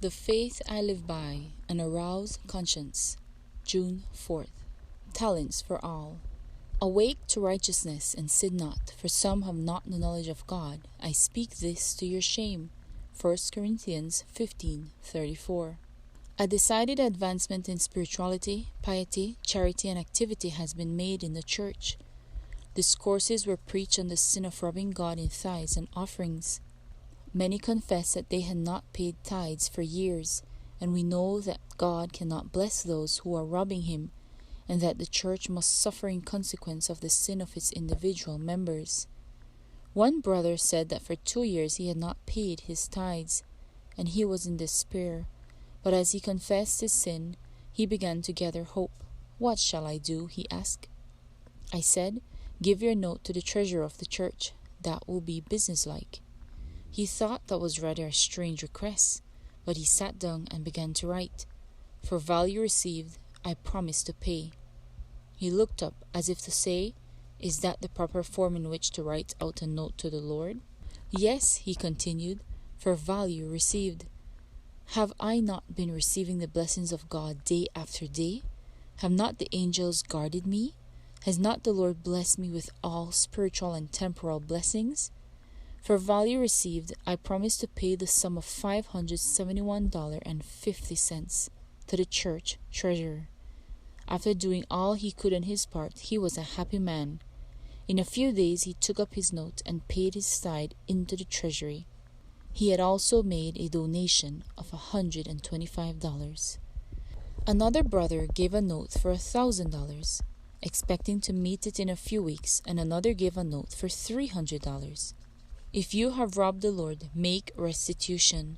The Faith I Live By, An Aroused Conscience, June 4th. Talents for all. Awake to righteousness and sin not, for some have not the knowledge of God. I speak this to your shame. 1 Corinthians 15:34. A decided advancement in spirituality, piety, charity, and activity has been made in the church. Discourses were preached on the sin of robbing God in tithes and offerings. Many confessed that they had not paid tithes for years, and we know that God cannot bless those who are robbing Him, and that the church must suffer in consequence of the sin of its individual members. One brother said that for 2 years he had not paid his tithes, and he was in despair. But as he confessed his sin, he began to gather hope. "What shall I do?" he asked. I said, "Give your note to the treasurer of the church. That will be businesslike." He thought that was rather a strange request, but he sat down and began to write. "For value received, I promise to pay." He looked up as if to say, "Is that the proper form in which to write out a note to the Lord?" "Yes," he continued, "for value received. Have I not been receiving the blessings of God day after day? Have not the angels guarded me? Has not the Lord blessed me with all spiritual and temporal blessings? For value received, I promise to pay the sum of $571.50 to the church treasurer." After doing all he could on his part, he was a happy man. In a few days he took up his note and paid his tithe into the treasury. He had also made a donation of $125. Another brother gave a note for $1,000, expecting to meet it in a few weeks, and another gave a note for $300. If you have robbed the Lord, make restitution.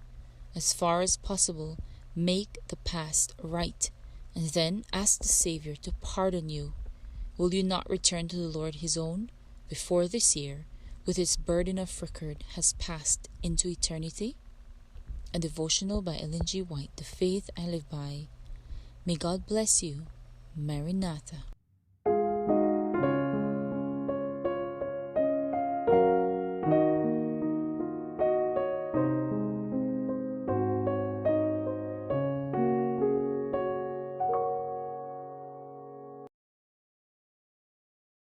As far as possible, make the past right, and then ask the Savior to pardon you. Will you not return to the Lord His own before this year, with its burden of record, has passed into eternity? A devotional by Ellen G. White, The Faith I Live By. May God bless you. Maranatha.